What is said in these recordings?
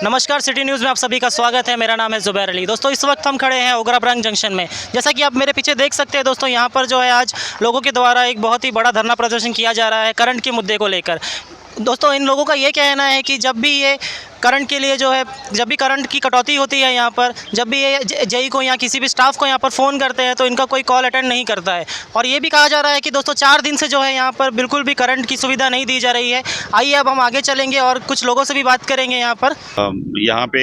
नमस्कार, city news में आप सभी का स्वागत है। मेरा नाम है ज़ुबैर अली। दोस्तों, इस वक्त हम खड़े हैं ओगरा ब्रंग जंक्शन में। जैसा कि आप मेरे पीछे देख सकते हैं दोस्तों, यहाँ पर जो है आज लोगों के द्वारा एक बहुत ही बड़ा धरना प्रदर्शन किया जा रहा है करंट के मुद्दे को लेकर। दोस्तों, इन लोगों का ये कहना है कि जब भी ये करंट के लिए जो है, जब भी करंट की कटौती होती है यहाँ पर, जब भी ये जेई को या किसी भी स्टाफ को यहाँ पर फ़ोन करते हैं तो इनका कोई कॉल अटेंड नहीं करता है। और ये भी कहा जा रहा है कि दोस्तों 4 दिन से जो है यहाँ पर बिल्कुल भी करंट की सुविधा नहीं दी जा रही है। आइए अब हम आगे चलेंगे और कुछ लोगों से भी बात करेंगे यहाँ पर। यहाँ पे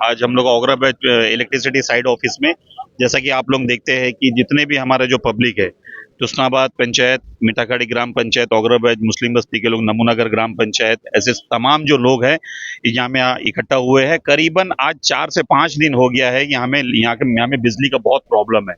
आज हम लोग ओगरा बैच इलेक्ट्रिसिटी साइड ऑफिस में, जैसा कि आप लोग देखते हैं कि जितने भी हमारे जो पब्लिक है, तुस्नाबाद पंचायत, मिठाखाड़ी ग्राम पंचायत, ओगरा बैच मुस्लिम बस्ती के लोग, नमूनगर ग्राम पंचायत, ऐसे तमाम जो लोग हैं यहाँ में इकट्ठा हुए हैं। करीबन आज 4 से 5 दिन हो गया है कि यहाँ में बिजली का बहुत प्रॉब्लम है।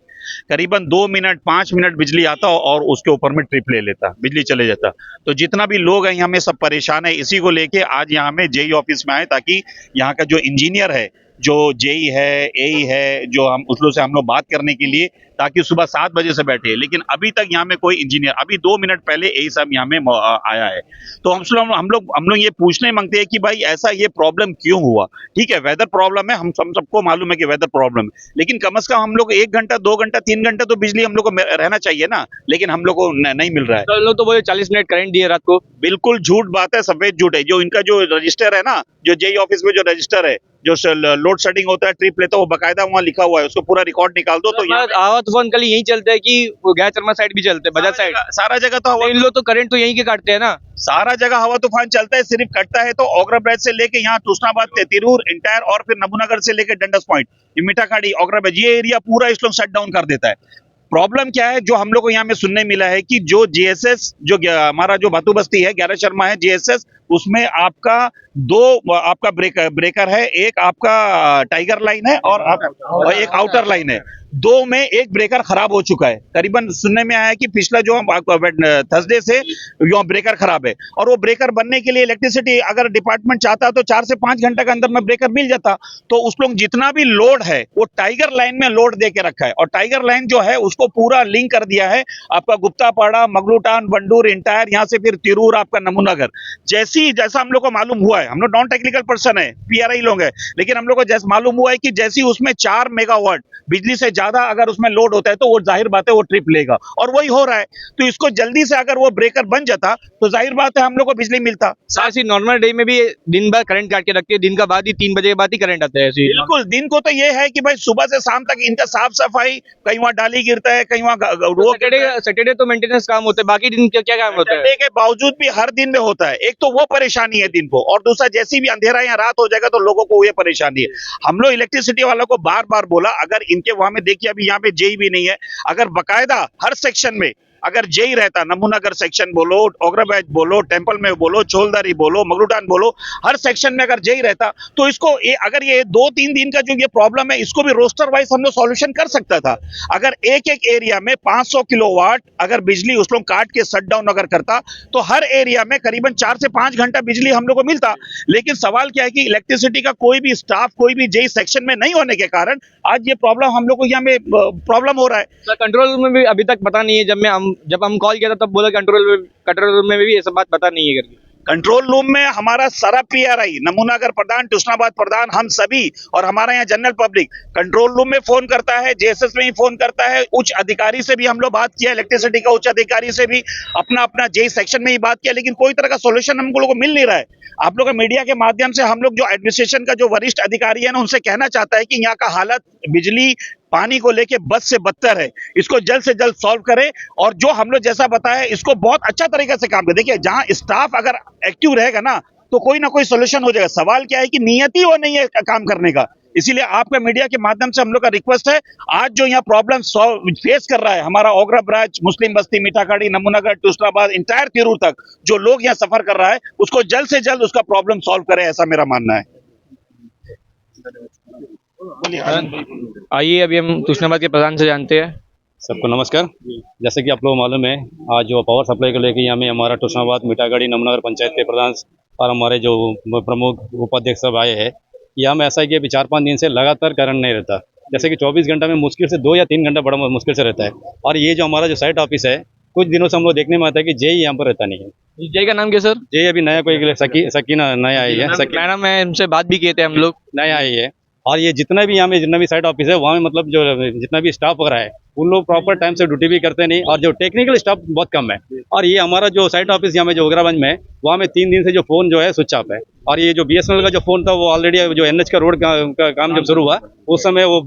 करीबन 2 मिनट 5 मिनट बिजली आता और उसके ऊपर में ट्रिप ले लेता, बिजली चले जाता। तो जितना भी लोग हैं यहाँ में सब परेशान है। इसी को लेके आज यहाँ में जेई ऑफिस में आए ताकि यहाँ का जो इंजीनियर है, जो जेई है, एई है, जो हम उस लोग से हम लोग बात करने के लिए, ताकि सुबह 7 बजे से बैठे। लेकिन अभी तक यहाँ में कोई इंजीनियर, अभी 2 मिनट पहले एई साहब यहाँ में आया है। तो हम लोग ये पूछने मांगते हैं कि भाई ऐसा ये प्रॉब्लम क्यों हुआ। ठीक है, वेदर प्रॉब्लम है, हम सबको मालूम है कि वेदर प्रॉब्लम है, लेकिन कम से कम हम लोग 1 घंटा 2 घंटा 3 घंटा तो बिजली हम लोग को रहना चाहिए ना। लेकिन हम लोग को नहीं मिल रहा है। तो लोग तो बोले 40 मिनट करंट दिए रात को। बिल्कुल झूठ बात है, सफेद झूठ है। जो इनका जो रजिस्टर है ना, जो जेई ऑफिस में जो रजिस्टर है, जो लोड शेडिंग होता है, ट्रिप लेता है, वो बकायदा वहाँ लिखा हुआ है, उसको पूरा रिकॉर्ड निकाल दो। तो आवा तूफान कल यही चलता है कि वो गया चरमा साइड भी चलते हैं, बजाज साइड सारा जगह तो इन लोग तो करंट तो यहीं के काटते हैं ना। सारा जगह हवा तूफान चलता है, सिर्फ कटता है तो ओगरा ब्रिज से लेके यहाँ तुस्नाबाद, तिरूर, इंटायर और फिर नमूनागर से लेके डंडस पॉइंट, मिठाखाड़ी, ओगरा ब्रिज, ये एरिया पूरा इस लोग शट डाउन कर देता है। प्रॉब्लम क्या है, जो हम लोग को यहाँ में सुनने मिला है कि जो जीएसएस, जो हमारा जो भातू बस्ती है, 11 शर्मा है जीएसएस, उसमें आपका 2 आपका ब्रेकर है, एक आपका टाइगर लाइन है और एक आउटर लाइन है। 2 में एक ब्रेकर खराब हो चुका है। करीबन सुनने में आया है कि पिछला जो थर्सडे से यो ब्रेकर खराब है, और वो ब्रेकर बनने के लिए इलेक्ट्रिसिटी अगर डिपार्टमेंट चाहता तो 4 से 5 घंटे के अंदर में ब्रेकर मिल जाता। तो उस लोग जितना भी लोड है वो टाइगर लाइन में लोड दे के रखा है, और टाइगर लाइन जो है उसको पूरा लिंक कर दिया है आपका गुप्तापाड़ा, मगलूटान, बंडूर, इंटायर, यहाँ से फिर तिरूर, आपका नमूनागर। जैसा हम लोग को मालूम हुआ है, हम लोग नॉन टेक्निकल पर्सन है, पीआरआई लोग है, लेकिन हम लोग को जैसा मालूम हुआ है कि जैसी उसमें 4 मेगावाट बिजली से ज्यादा अगर उसमें लोड होता है तो वो जाहिर बात है वो ट्रिप लेगा, और वही हो रहा है। तो इसको जल्दी से अगर वो ब्रेकर बन जाता तो जाहिर बात है हम लोग को बिजली मिलता। ऐसी नॉर्मल डे में भी दिन भर करंट काट के रखते हैं, दिन का बाद ही 3 बजे के बाद ही करंट आता है। बिल्कुल, दिन को तो ये है कि भाई सुबह से शाम तक इनका साफ सफाई, कहीं वहाँ डाली गिरता है, कहीं वहाँ सैटरडे तो मेंटेनेंस काम होता है, बाकी दिन क्या काम होता है? के बावजूद भी हर दिन में होता है। एक तो वो परेशानी है दिन को, और दूसरा जैसी भी अंधेरा या रात हो जाएगा तो लोगों को ये परेशानी है। हम लोग इलेक्ट्रिसिटी वालों को बार बार बोला, अगर इनके वहां में देखिए अभी यहाँ पे जेई भी नहीं है, अगर बकायदा हर सेक्शन में अगर जेई रहता, नमूनागर सेक्शन बोलो, ओगरा बैच बोलो, टेंपल में बोलो, चोलदारी बोलो, मगलूटान बोलो, हर सेक्शन में अगर जेई रहता तो इसको अगर ये 2-3 दिन का जो ये प्रॉब्लम है, इसको भी रोस्टर वाइज हम लोग सॉल्यूशन कर सकता था। अगर एक एरिया में 500 किलोवाट अगर बिजली उस लोग काट के शट डाउन अगर करता तो हर एरिया में करीबन 4 से 5 घंटा बिजली हम लोग को मिलता। लेकिन सवाल क्या है कि इलेक्ट्रिसिटी का कोई भी स्टाफ, कोई भी जेई सेक्शन में नहीं होने के कारण आज ये प्रॉब्लम हम लोग को यहाँ में प्रॉब्लम हो रहा है। कंट्रोल रूम में भी अभी तक पता नहीं है। जब हम कॉल किया था तब बोला कंट्रोल रूम में भी ये सब बात पता नहीं है करके। कंट्रोल रूम में हमारा सारा पीआरआई, नमूनागर प्रधान, तुस्नाबाद प्रधान, हम सभी और हमारा यहाँ जनरल पब्लिक कंट्रोल रूम में फोन करता है, जेएसएस में ही फोन करता है, उच्च अधिकारी से भी हम लोग बात किया, इलेक्ट्रिसिटी का उच्च अधिकारी से भी, अपना जेई सेक्शन में ही बात किया, लेकिन कोई तरह का सोल्यूशन हम लोग को मिल नहीं रहा है। आप लोग का मीडिया के माध्यम से हम लोग जो एडमिनिस्ट्रेशन का जो वरिष्ठ अधिकारी है ना, उनसे कहना चाहता है कि यहाँ का हालत बिजली पानी को लेके बद से बदतर है, इसको जल्द से जल्द सॉल्व करें, और जो हम लोग जैसा बताया इसको बहुत अच्छा तरीके से काम करें। देखिए, जहां स्टाफ अगर एक्टिव रहेगा ना तो कोई ना कोई सोल्यूशन हो जाएगा। सवाल क्या है कि नियत ही वो नहीं है काम करने का। इसीलिए आपका मीडिया के माध्यम से हम लोग का रिक्वेस्ट है, आज जो यहाँ प्रॉब्लम फेस कर रहा है हमारा ओगरा ब्रिज, मुस्लिम बस्ती, मिठाखाड़ी, नमूनागर, तुस्नाबाद, इंटायर तिरूर तक जो लोग यहाँ सफर कर रहा है, उसको जल्द से जल्द उसका प्रॉब्लम सॉल्व करें, ऐसा मेरा मानना है। आइए अभी हम तुस्नाबाद के प्रधान से जानते हैं। सबको नमस्कार। जैसे कि आप लोग मालूम है, आज जो पावर सप्लाई को लेकर यहाँ में हमारा तुस्नाबाद, मिठाखाड़ी, नमूनागर पंचायत के प्रधान और हमारे जो प्रमुख उपाध्यक्ष सब आए हैं। यहाँ में ऐसा है कि अभी 4-5 दिन से लगातार करंट नहीं रहता। जैसे कि 24 घंटा में मुश्किल से 2 या 3 घंटा बड़ा मुश्किल से रहता है। और ये जो हमारा जो साइट ऑफिस है, कुछ दिनों से हम लोग देखने में आता है कि जय यहाँ पर रहता नहीं है। जय का नाम क्या सर? जय अभी नया कोई सकीना नया आई है, मैडम मैं इनसे बात भी किए थे हम लोग। नया आई है। और ये जितना भी यहाँ में जितना भी साइड ऑफिस है वहाँ में मतलब जो जितना भी स्टाफ वगैरह है उन लोग प्रॉपर टाइम से ड्यूटी भी करते नहीं, और जो टेक्निकल स्टाफ बहुत कम है। और ये हमारा जो साइड ऑफिस यहाँ में जो ओगरागंज में है वहाँ में 3 दिन से जो फोन जो है स्विच ऑफ है। और ये जो BSNL का जो फोन था वो ऑलरेडी जो NH का रोड का काम जब शुरू हुआ उस समय वो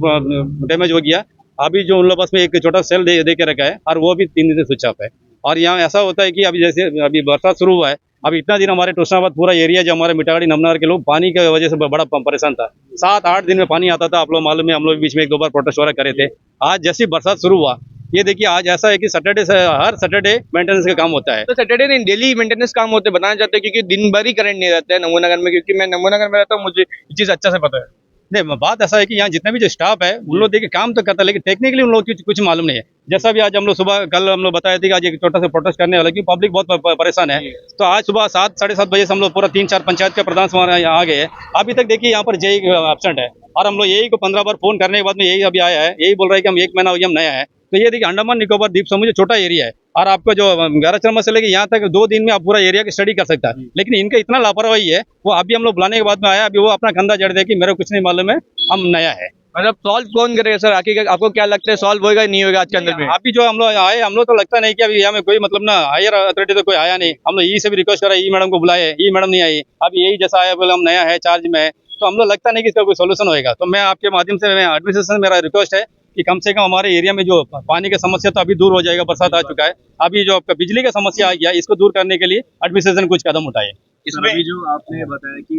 डैमेज हो गया। अभी जो उन लोग पास में एक छोटा सेल दे के रखा है और वो भी 3 दिन से स्विच ऑफ है। और यहाँ ऐसा होता है कि अभी जैसे अभी बरसात शुरू हुआ है, अब इतना दिन हमारे टूसनाबाद पूरा एरिया जो हमारे मिठागढ़ी नमनगर के लोग पानी की वजह से बड़ा परेशान था। 7-8 दिन में पानी आता था। आप लोग मालूम है, हम लोग बीच में 1-2 बार प्रोटेस्ट वगैरह करे थे। आज जैसी बरसात शुरू हुआ, ये देखिए आज ऐसा है कि सैटरडे से हर सैटरडे मेंटेनेंस का काम होता है। तो सैटरडे नहीं, डेली मेंटेनेंस काम होते बताना चाहते हैं, क्योंकि दिन भर ही करंट नहीं रहता है नमूनानगर में, क्योंकि मैं नमूनानगर में रहता हूँ, मुझे ये चीज अच्छा से पता है। नहीं, बात ऐसा है कि यहाँ जितना भी जो स्टाफ है उन लोग देखिए काम तो करता है, लेकिन टेक्निकली उन लोग कुछ मालूम नहीं है। जैसा भी आज हम लोग सुबह कल हम लोग बताए थे कि आज एक छोटा सा प्रोटेस्ट करने वाला, क्योंकि पब्लिक बहुत परेशान है। तो आज सुबह 7-7:30 बजे से हम लोग पूरा 3-4 पंचायत के प्रधान हमारे यहाँ आ गए हैं। अभी तक देखिए यहाँ पर जय एब्सेंट है, और हम लोग यही को 15 बार फोन करने के बाद में यही अभी आया है, यही बोल रहा है कि हम 1 महीना हो गया हम नया है। तो ये देखिए अंडमान निकोबार द्वीप समूह जो छोटा एरिया है, और आपका जो गैराचरमा से लेके यहाँ तक 2 दिन में आप पूरा एरिया की स्टडी कर सकता है। लेकिन इनका इतना लापरवाही है, वो अभी हम लोग बुलाने के बाद में आया, अभी वो अपना कंधा जड़ दे कि मेरे को कुछ नहीं मालूम है, हम नया है। मतलब सॉल्व कौन करेगा सर आखिर? आपको क्या लगता है सॉल्व होएगा नहीं होगा आज के अंदर में? अभी जो हम लोग आए, हम लोग तो लगता नहीं कि अभी यहाँ में कोई मतलब ना हायर अथॉरिटी तो कोई आया नहीं। हम लोग ई से भी रिक्वेस्ट करा, ई मैडम को बुलाए, ई मैडम नहीं आई। अभी यही जैसा आया बोले हम नया है, चार्ज में है, तो हम लोग लगता नहीं कि इसका कोई सोल्यूशन होएगा। तो मैं आपके माध्यम से एडमिनिस्ट्रेशन मेरा रिक्वेस्ट है कि कम से कम हमारे एरिया में जो पानी की समस्या तो अभी दूर हो जाएगा, बरसात आ चुका है। अभी जो आपका बिजली का समस्या आ गया, इसको दूर करने के लिए एडमिनिस्ट्रेशन कुछ कदम उठाए। इसमें अभी जो आपने बताया कि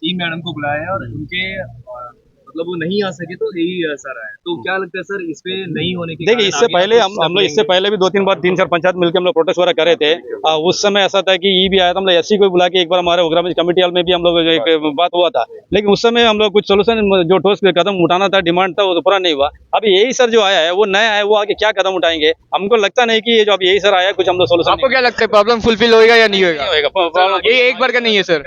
ई मैडम को बुलाया है और उनके मतलब वो नहीं आ सके, तो यही सर है। तो क्या लगता है सर इस पे नहीं होने के? देखिए इससे पहले हम लोग इससे पहले भी 2-3 बार 3-4 पंचायत मिलकर हम लोग प्रोटेस्ट वगैरह करे थे। उस समय ऐसा था कि ई भी आया था, हम लोग SC को बुला के एक बार हमारे ओगरागंज कमेटी हॉल में भी हम लोग एक बात हुआ था, लेकिन उस समय हम लोग कुछ सोल्यूशन जो ठोस कदम उठाना था, डिमांड था, वो तो पूरा नहीं हुआ। अभी यही सर जो आया है वो नया है, वो आगे क्या कदम उठाएंगे हमको लगता नहीं कि ये जो अभी यही सर आया कुछ हम लोग सोल्यूशन। आपको क्या लगता है प्रॉब्लम फुलफिल होएगा या नहीं होएगा? ये एक बार का नहीं है सर।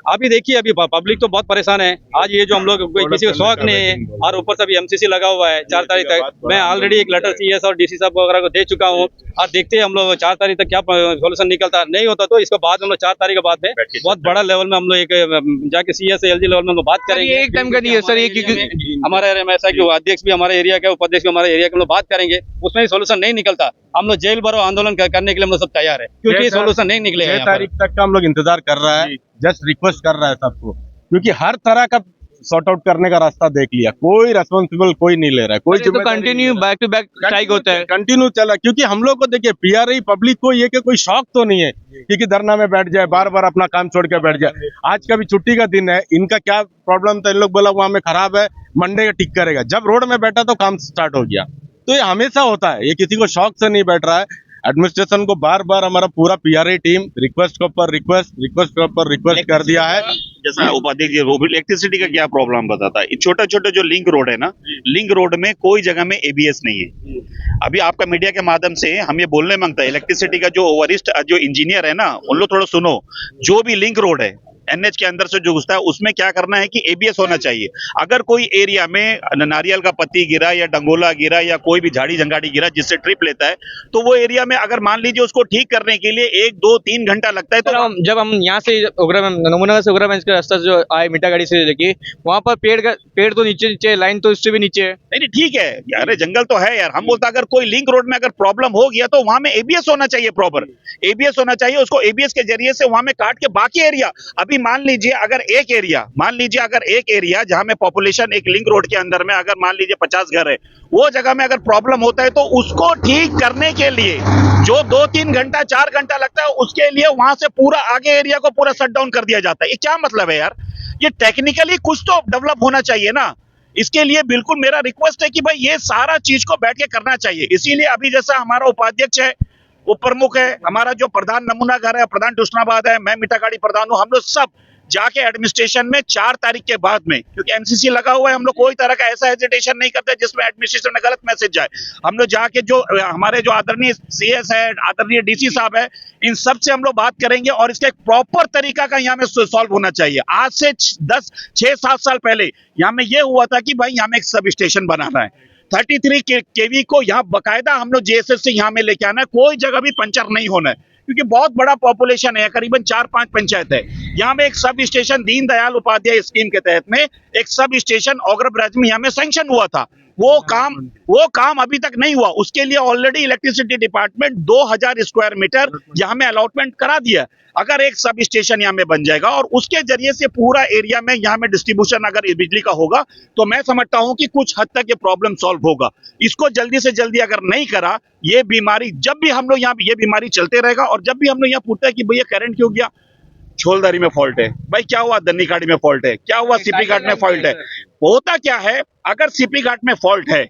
अभी देखिए अभी पब्लिक तो बहुत परेशान है। आज ये जो हम लोग कोई किसी को शौक नहीं है, और ऊपर से अभी MCC लगा हुआ है 4 तारीख तक। मैं ऑलरेडी एक लेटर CS और DC साहब वगैरह को दे चुका हूँ, और देखते हैं हम लोग 4 तारीख तक क्या सोल्यूशन निकलता नहीं होता तो इसके बाद हम लोग 4 तारीख के बाद में बहुत बड़ा लेवल में हम लोग एक जाके CS LG लेवल में हम लोग बात करेंगे। एक टाइम का नहीं है सर ये, क्योंकि हमारे एरिया में ऐसा कि अध्यक्ष भी हमारे एरिया के, उपाध्यक्ष भी हमारे एरिया के, हम लोग बात करेंगे, उसमें ही सोल्यूशन नहीं निकलता। हम लोग जेल भरो आंदोलन करने के लिए हम लोग सब तैयार है, क्योंकि सोल्यूशन नहीं निकलेगा। 6 तारीख तक का हम लोग इंतजार कर रहा है, जस्ट रिक्वेस्ट कर रहा है सबको, क्योंकि हर तरह का सॉर्ट आउट करने का रास्ता देख लिया, कोई रेस्पॉन्सिबल कोई नहीं ले रहा है, कोई तो continue back to back strike होता है, कंटिन्यू चला। क्योंकि हम लोग को देखिए PRI पब्लिक को ये कि कोई शौक तो नहीं है क्योंकि धरना में बैठ जाए, बार बार अपना काम छोड़ के बैठ जाए। आज का भी छुट्टी का दिन है, इनका क्या प्रॉब्लम था, इन लोग बोला वहां में खराब है, मंडे का ठीक करेगा। जब रोड में बैठा तो काम स्टार्ट हो गया। तो ये हमेशा होता है, ये किसी को शौक से नहीं बैठ रहा है। एडमिनिस्ट्रेशन को बार बार हमारा पूरा PRI टीम रिक्वेस्ट के ऊपर रिक्वेस्ट कर दिया है। जैसा उपाध्यक्ष वो भी इलेक्ट्रिसिटी का क्या प्रॉब्लम बताता है। छोटा छोटा जो लिंक रोड है ना, लिंक रोड में कोई जगह में ABS नहीं है। अभी आपका मीडिया के माध्यम से हम ये बोलने मांगता है, इलेक्ट्रिसिटी का जो वरिष्ठ जो इंजीनियर है ना, उन लोग थोड़ा सुनो। जो भी लिंक रोड है NH के अंदर से जो घुसता है उसमें क्या करना है कि ABS होना चाहिए। अगर कोई एरिया में नारियल का पत्ती गिरा या डंगोला गिरा या कोई भी झाड़ी झंगाड़ी गिरा जिससे ट्रिप लेता है, तो वो एरिया में अगर मान लीजिए उसको ठीक करने के लिए 1, 2, 3 घंटा लगता है। तो जब हम यहाँ से नमूनानगर से ओगरागंज का रास्ता जो आए मिठागढ़ी से लेके, वहाँ पर पेड़ तो नीचे, लाइन तो इससे भी नीचे है। नहीं ठीक है यार, जंगल तो है यार। हम बोलता अगर कोई लिंक रोड में अगर प्रॉब्लम हो गया तो वहां में ABS होना चाहिए, प्रॉपर ABS होना चाहिए। उसको ABS के जरिए से वहां में काट के बाकी एरिया, अभी मान लीजिए अगर एक एरिया जहां में पॉपुलेशन एक लिंक रोड के अंदर में अगर मान लीजिए 50 घर है, वो जगह में अगर प्रॉब्लम होता है तो उसको ठीक करने के लिए जो 2-3 घंटा 4 घंटा लगता है, उसके लिए वहां से पूरा आगे एरिया को पूरा शट डाउन कर दिया जाता है। ये क्या मतलब है यार? ये टेक्निकली कुछ तो डेवलप होना चाहिए ना। इसके लिए बिल्कुल मेरा रिक्वेस्ट है कि भाई ये सारा चीज को बैठ के करना चाहिए। इसीलिए अभी जैसा हमारा उपाध्यक्ष है, वो प्रमुख है, हमारा जो प्रधान नमूना घर है, प्रधान टूसनाबाद है, मैं मिठागढ़ी प्रधान हूं, हम लोग सब जाके एडमिनिस्ट्रेशन में 4 तारीख के बाद में, क्योंकि MCC लगा हुआ है, हम लोग कोई तरह का ऐसा हेजिटेशन नहीं करते जिसमें एडमिनिस्ट्रेशन में गलत मैसेज जाए। हम लोग जाके जो हमारे जो आदरणीय CS है, आदरणीय DC साहब है, इन सब से हम लोग बात करेंगे और इसका एक प्रॉपर तरीका का यहाँ में सॉल्व होना चाहिए। आज से 6-7 साल पहले यहाँ में ये हुआ था कि भाई यहाँ में एक सब स्टेशन बनाना है, 33 केवी को यहाँ बकायदा हम लोग जेएसएस से यहाँ में लेके आना है, कोई जगह भी पंचर नहीं होना है, क्योंकि बहुत बड़ा पॉपुलेशन है, करीबन 4-5 पंचायत है। यहाँ में एक sub station Deendayal Upadhyay scheme के तहत में एक सब स्टेशन ओग्रा ब्रांच में यहाँ में सैंक्शन हुआ था, वो काम अभी तक नहीं हुआ। उसके लिए already electricity department 2000 square metre यहाँ में अलॉटमेंट करा दिया। अगर एक सब स्टेशन यहाँ में बन जाएगा और उसके जरिए से पूरा एरिया में यहाँ में डिस्ट्रीब्यूशन अगर बिजली का होगा, तो मैं समझता हूँ कि कुछ हद तक ये प्रॉब्लम सॉल्व होगा। इसको जल्दी से जल्दी अगर नहीं करा, ये बीमारी जब भी हम लोग यहाँ ये बीमारी चलते रहेगा। और जब भी हम लोग यहाँ पूछते हैं कि भैया करंट क्यों गया, छोलदारी में फॉल्ट है, भाई क्या हुआ दन्नी खाड़ी में फॉल्ट है, क्या हुआ सीपी घाट में फॉल्ट है। होता क्या है, अगर सीपी घाट में फॉल्ट है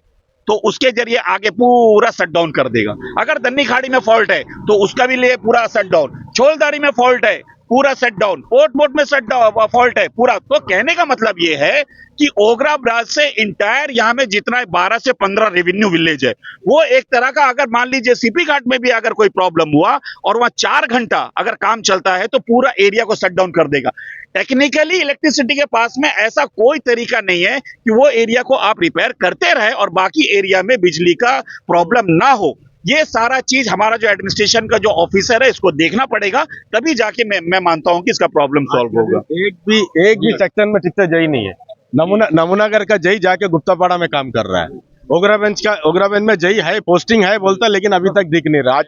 तो उसके जरिए आगे पूरा शट डाउन कर देगा। अगर दन्नी खाड़ी में फॉल्ट है तो उसका भी लिए पूरा शट डाउन, छोलदारी में फॉल्ट है पूरा शट डाउन, पोर्ट में शट डाउन फॉल्ट है पूरा। तो कहने का मतलब ये है कि ओग्रा ब्रांच से इंटायर यहाँ में जितना 12 से 15 रेवेन्यू विलेज है, वो एक तरह का, अगर मान लीजिए सीपी घाट में भी अगर कोई प्रॉब्लम हुआ और वहां 4 घंटा अगर काम चलता है तो पूरा एरिया को शट डाउन कर देगा। टेक्निकली इलेक्ट्रिसिटी के पास में ऐसा कोई तरीका नहीं है कि वो एरिया को आप रिपेयर करते रहे और बाकी एरिया में बिजली का प्रॉब्लम ना हो। ये सारा चीज हमारा जो एडमिनिस्ट्रेशन का जो ऑफिसर है इसको देखना पड़ेगा, तभी जाके मैं मानता हूं कि इसका प्रॉब्लम सॉल्व होगा। एक भी सेक्शन में ठीक से जई नहीं है। नमूनागर का जई जाके गुप्तापाड़ा में काम कर रहा है, ओग्राबेंच में जई है, पोस्टिंग है बोलता, लेकिन अभी तक दिख नहीं रहा।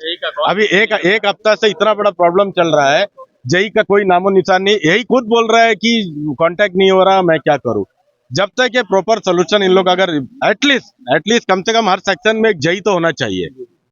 अभी एक हफ्ता से इतना बड़ा प्रॉब्लम चल रहा है, जई का कोई नामो निशान नहीं। यही खुद बोल रहा है कि कांटेक्ट नहीं हो रहा, मैं क्या करूं। जब तक ये प्रॉपर सोल्यूशन इन लोग अगर एटलीस्ट कम से कम हर सेक्शन में एक जई तो होना चाहिए,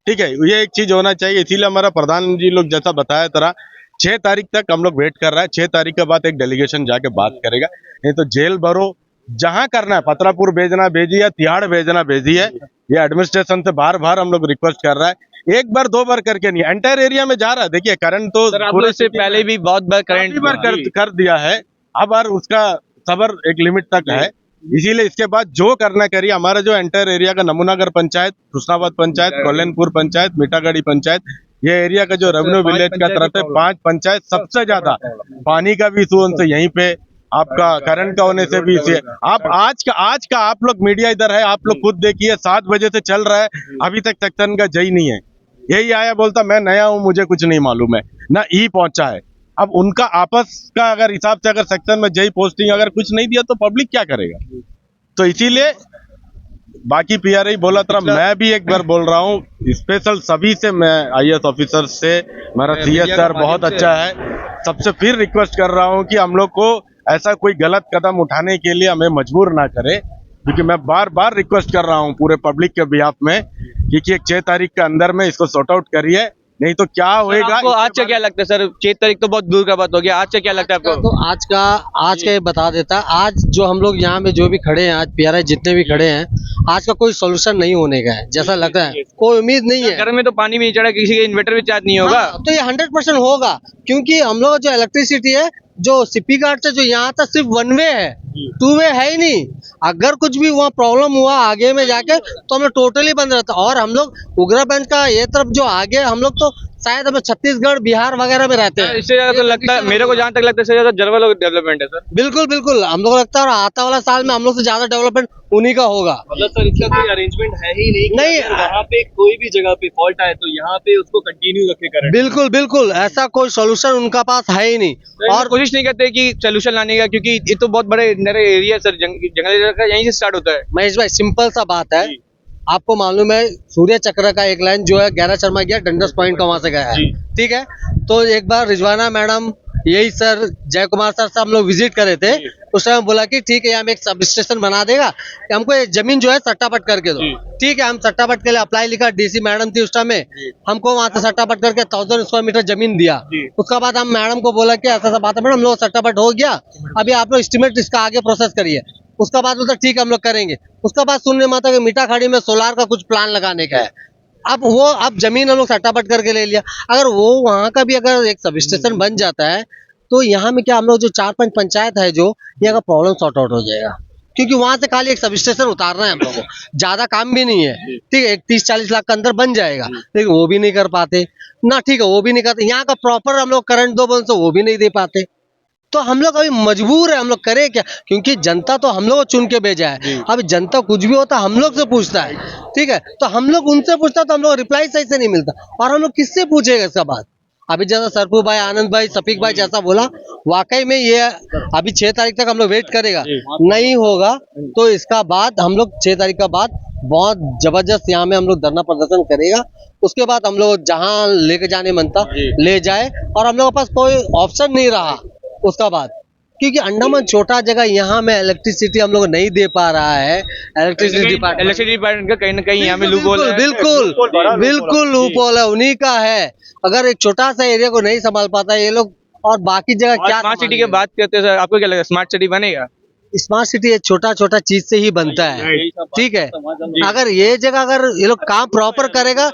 ठीक है, ये एक चीज होना चाहिए। इसीलिए हमारा प्रधान जी लोग जैसा बताया तरह 6 तारीख तक हम लोग वेट कर रहा है। 6 तारीख के बाद एक डेलीगेशन जाके बात करेगा, नहीं तो जेल भरो जहां करना है, पतरापुर भेजना भेजी है, तिहाड़ भेजना भेजी है। ये एडमिनिस्ट्रेशन से बार बार हम लोग रिक्वेस्ट कर रहा है, एक बार 2 बार करके नहीं, एंटायर एरिया में जा रहा है। देखिए करंट तो पूरे से पहले भी बहुत बार करंट कर दिया है, अब और उसका सबर एक लिमिट तक है। इसीलिए इसके बाद जो करना करिए। हमारा जो एंटायर एरिया का नमूनागर पंचायत, कृष्णाबाद पंचायत, कल्याणपुर पंचायत, मीठागढ़ी पंचायत, ये एरिया का जो रेवेन्यू विलेज का तरफ है 5 पंचायत सबसे ज्यादा पानी का भी इशू उनसे यहीं पे, आपका करंट का होने से भी इशू है। आप आज का आप लोग मीडिया इधर है, आप लोग खुद देखिए 7 बजे से चल रहा है, अभी तक सेक्शन का जई नहीं है। यही आया बोलता मैं नया हूं, मुझे कुछ नहीं मालूम है, ना ई पहुंचा है। अब उनका आपस का अगर हिसाब से अगर सेक्शन में जई पोस्टिंग अगर कुछ नहीं दिया तो पब्लिक क्या करेगा। तो इसीलिए बाकी पीआरआई बोला था, मैं भी एक बार बोल रहा हूँ स्पेशल सभी से, मैं आईएएस ऑफिसर से, मेरा सीएस सर बहुत अच्छा है, सबसे फिर रिक्वेस्ट कर रहा हूँ कि हम लोग को ऐसा कोई गलत कदम उठाने के लिए हमें मजबूर ना करे, क्योंकि मैं बार बार रिक्वेस्ट कर रहा हूँ पूरे पब्लिक के बिहाफ में, क्योंकि 6 तारीख के अंदर में इसको सॉर्ट आउट करिए, नहीं तो क्या होएगा। आपको आज का क्या लगता है सर? 6 तारीख तो बहुत दूर का बात हो गया, आज का क्या लगता है आपको? तो आज का ये बता देता, आज जो हम लोग यहाँ में जो भी खड़े हैं, आज पीआरआई जितने भी खड़े हैं, आज का कोई सोल्यूशन नहीं होने का है, जैसा लगता है कोई उम्मीद नहीं है। घर में तो पानी भी नहीं चढ़ा, किसी का इन्वर्टर भी चार्ज नहीं होगा। तो ये 100% होगा, क्योंकि हम लोग जो इलेक्ट्रिसिटी है जो सीपी घाट से जो यहाँ तक सिर्फ 1 वे है, 2 वे है ही नहीं। अगर कुछ भी वहाँ प्रॉब्लम हुआ आगे में जाके तो हम लोग टोटली बंद रहता। और हम लोग उग्रा बेंच का ये तरफ जो आगे हम लोग तो शायद हमें छत्तीसगढ़ बिहार वगैरह में रहते हैं। इससे ज्यादा तो लगता है, मेरे को जहाँ तक लगता है, इससे ज्यादा जरवल डेवलपमेंट है सर। बिल्कुल हम लोग लगता है, और आता वाला साल में हम लोग से ज्यादा डेवलपमेंट उन्हीं का होगा। मतलब सर इसका कोई अरेंजमेंट है ही नहीं कि नहीं। अगर वहाँ पे कोई भी जगह पे फॉल्ट आए तो यहाँ पे उसको कंटिन्यू रखे करें। बिल्कुल ऐसा कोई सोल्यूशन उनका पास है ही नहीं। और कोशिश नहीं करते कि सोल्यूशन लाने का, क्योंकि ये तो बहुत बड़े नरे एरिया सर, जंगल एरिया का यहीं से स्टार्ट होता है। महेश भाई सिंपल सा बात है, आपको मालूम है सूर्य चक्र का एक लाइन जो है गैरा शर्मा गया डंडस पॉइंट का वहां से गया है, ठीक है। तो एक बार रिजवाना मैडम, यही सर जय कुमार सर से हम लोग विजिट करे थे, उस टाइम बोला कि ठीक है हम एक सब स्टेशन बना देगा, हमको ये जमीन जो है सट्टापट करके दो। ठीक है, हम सट्टापट के लिए अप्लाई लिखा, डीसी मैडम थी उस टाइम में, हमको वहां से सट्टापट करके 1000 स्क्वायर मीटर जमीन दिया। उसके बाद हम मैडम को बोला कि ऐसा बात है मैडम, हम लोग सट्टापट हो गया, अभी आप लोग एस्टिमेट इसका आगे प्रोसेस करिए। उसका बाद बोलता ठीक है हम लोग करेंगे। उसका बाद सुनने में आता कि मीठा खाड़ी में सोलार का कुछ प्लान लगाने का है। अब जमीन हम लोग सट्टापट करके ले लिया। अगर वो वहां का भी अगर एक सब स्टेशन बन जाता है तो यहाँ में क्या हम लोग जो 4-5 पंचायत है जो यहाँ का प्रॉब्लम सॉर्ट आउट हो जाएगा, क्योंकि वहां से खाली एक सब स्टेशन उतारना है हम लोग को, ज्यादा काम भी नहीं है। ठीक है, 30-40 लाख के अंदर बन जाएगा, लेकिन वो भी नहीं कर पाते ना। ठीक है, वो भी नहीं करते। यहाँ का प्रॉपर हम लोग करंट दो बोल वो भी नहीं दे पाते। तो हम लोग अभी मजबूर है, हम लोग करें क्या, क्योंकि जनता तो हम लोग को चुन के भेजा है। अब जनता कुछ भी होता हम लोग से पूछता है, ठीक है, तो हम लोग उनसे पूछता तो हम लोग रिप्लाई सही से नहीं मिलता, और हम लोग किससे पूछेगा इसका बात। अभी जैसा सरपू भाई, आनंद भाई, सफीक भाई जैसा बोला, वाकई में ये अभी 6 तारीख तक हम लोग वेट करेगा, नहीं होगा तो इसका बाद हम लोग 6 तारीख का बाद बहुत जबरदस्त यहाँ में हम लोग धरना प्रदर्शन करेगा। उसके बाद हम लोग जहाँ लेके जाने मनता ले जाए, और हम लोग के पास कोई ऑप्शन नहीं रहा उसका बाद, क्योंकि अंडमान छोटा जगह, यहाँ में इलेक्ट्रिसिटी हम लोग नहीं दे पा रहा है। इलेक्ट्रिसिटी डिपार्टमेंट का कहीं ना कहीं यहाँ में लूपहोल है। बिल्कुल लूपहोल है, उन्हीं का है। अगर एक छोटा सा एरिया को नहीं संभाल पाता ये लोग, और बाकी जगह क्या स्मार्ट सिटी की बात करते हैं सर, आपको क्या लगता है स्मार्ट सिटी बनेगा? स्मार्ट सिटी एक छोटा छोटा चीज से ही बनता है, ठीक है। अगर ये जगह अगर ये लोग काम प्रॉपर करेगा,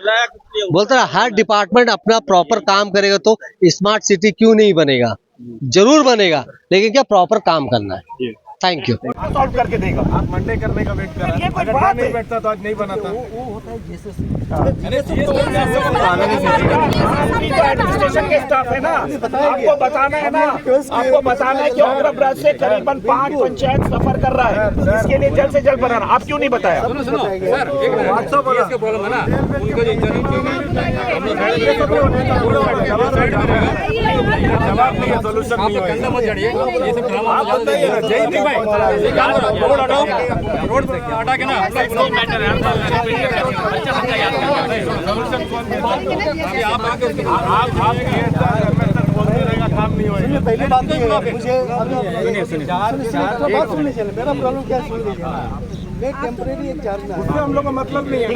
बोलते हैं हर डिपार्टमेंट अपना प्रॉपर काम करेगा तो स्मार्ट सिटी क्यों नहीं बनेगा, जरूर बनेगा, लेकिन क्या प्रॉपर काम करना है। Thank you. सॉल्व करके देगा। आप मंडे करने का वेट कर रहे हैं, अगर मैं नहीं बैठता तो आज नहीं बनाता। एडमिनिस्ट्रेशन के स्टाफ है ना, आपको बताना है ना, आपको बताना है कि ओगरा ब्रांच से करीबन 5 पंचायत सफर कर रहा है, इसके लिए जल्द से जल्द बनाना। आप क्यों नहीं बताया? जवाब नहीं है, सोल्यूशन नहीं है। रोड हटा के ना काम नहीं होगा। पहली बात तो मुझे मेरा प्रॉब्लम क्या सुन लीजिए, मैं टेम्परेरी एक चार्ज में उससे हम लोग का मतलब नहीं है।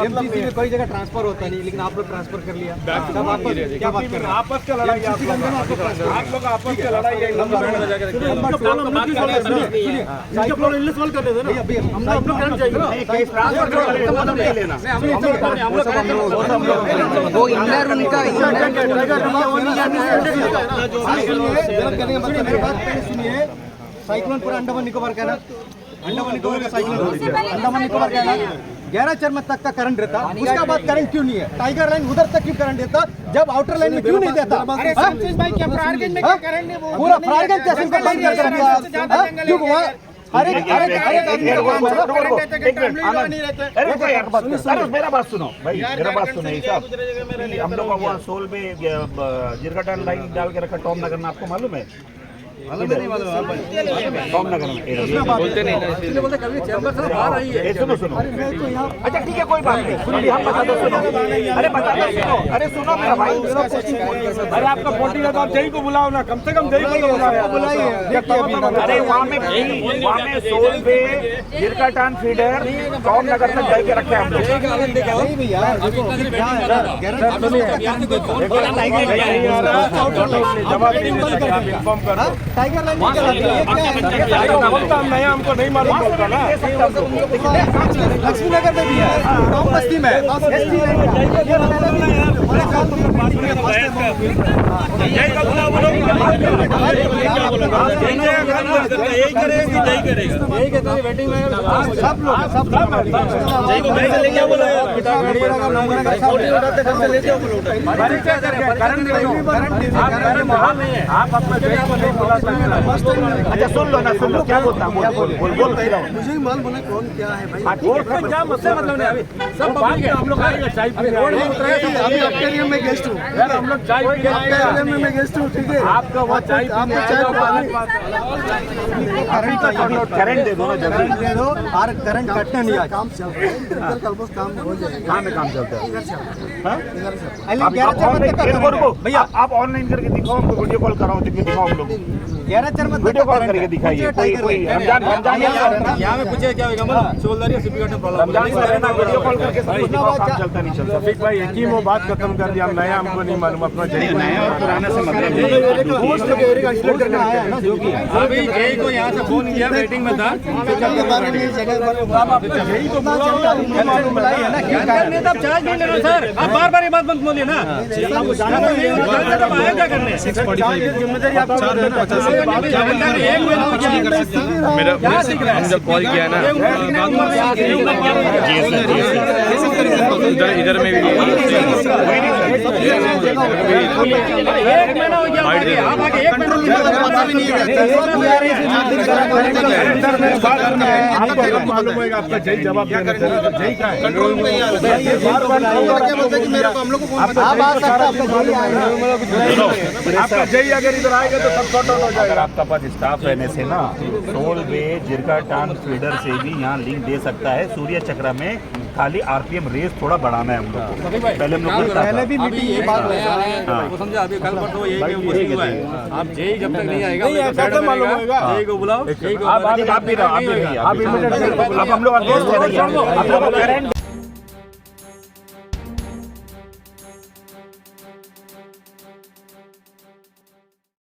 एमसीसी में कोई जगह ट्रांसफर होता नहीं, लेकिन आप लोग ट्रांसफर कर लिया। क्या बात कर रहे हैं? आपस का लड़ाई, आप लोग आपस का लड़ाई है। वो इनर उनका सुनिए, साइक्लोन पूरा अंडमान निकोबार का है ना, अंडमान निकोबार का साइक्लोन, अंडमान निकोबार का है ना, 11 चरम तक का करंट रहता, उसका बाद करंट क्यों नहीं है? टाइगर लाइन उधर तक क्यों करंट देता, जब आउटर लाइन में क्यों नहीं देता? पूरा फ्रारगंज तहसील को बंद कर दिया, क्यों हुआ? हर एक आदमी का काम है। मेरा बात सुनो भाई, मेरा बात सुनो साहब, हम लोग वहाँ सोल में जिरगटन लाइन डाल के रखा टॉम नगर में, आपको मालूम है? टॉम नगर में बोलते नहीं, सुनो सुनो, अच्छा ठीक है कोई बात नहीं, सुनो हम बता दो, सुनो, अरे बता दो, सुनो, अरे सुनो मेरा भाई, अरे आपका 40 का तो आप जई को बुलाओ ना, कम से कम जई को तो बुलाइए। अरे वहाँ में सोल पे जिरगटन फीडर टॉम नगर तक डाल के रखे हम लोग। इन्फॉर्म करो। टाइगर लाइन नया हमको नहीं मालूम बोलता ना। लक्ष्मी नगर में भी है, टॉम बस्ती में अच्छा सुन लो ना, सुन लो क्या बोलता हूँ, बोल रही हूँ मुझे ही मालूम है कौन क्या है भाई। क्या मतलब नहीं, अभी सब बात है, हम लोग आएंगे चाय पीने। अभी आपके लिए मैं गेस्ट हूँ, हम लोग चाय पीने आपके लिए मैं गेस्ट हूँ, ठीक है? आपका वहाँ चाय आपको चाय करंट दे दो ना जल्दी, दे दो, और करंट कटना नहीं, काम चल रहा है, काम हो जाएगा। कहाँ में काम चलता है? भैया आप ऑनलाइन करके दिखाओ, हमको वीडियो कॉल कराओ, दिखाओ हम लोग 11 चरम वीडियो कॉल करके दिखाइए। कोई रमजान यहाँ में पूछे क्या होगा मतलब सोलदारी सिपी का प्रॉब्लम रमजान से रहना, वीडियो कॉल करके सब कुछ दिखाओ, काम चलता नहीं चलता। रफीक भाई एक ही वो बात खत्म कर दिया, हम नया हमको नहीं मालूम, अपना जई नया और पुराना से मतलब अभी जय को यहाँ से फोन किया, वेटिंग में था। चार्ज नहीं लेना सर, आप बार बार ये बात मत बोलिए ना। आया क्या करने? 645 जिम्मेदारी आप मेरा हम जब कॉल किया ना इधर में भी पता भी नहीं है आपको अलग मालूम होगा, आपका जय जवाब देना चाहिए। तो जय का है कंट्रोल में ही आ रहा है। क्या बोलते हैं कि मेरे को हम लोग को आप आ सकते हैं, आपका जय अगर इधर आएगा तो सब सॉर्ट आउट हो अगर जाएगा। आपका पास स्टाफ रहने से ना सोल वे जिरका टांग फीडर से भी यहाँ लिंक दे सकता है। सूर्य चक्र में खाली आरपीएम रेस थोड़ा बढ़ाना है हम लोग को। पहले हम लोग पहले भी मीटिंग ये बात हाँ। वो समझा अभी कल परसों यही में मुश्किल हुआ है। आप जेई जब तक नहीं आएगा नहीं, ऐसा तो मालूम होगा। जेई को बुलाओ, जेई को आप भी रहो, आप भी रहिए। अब हम लोग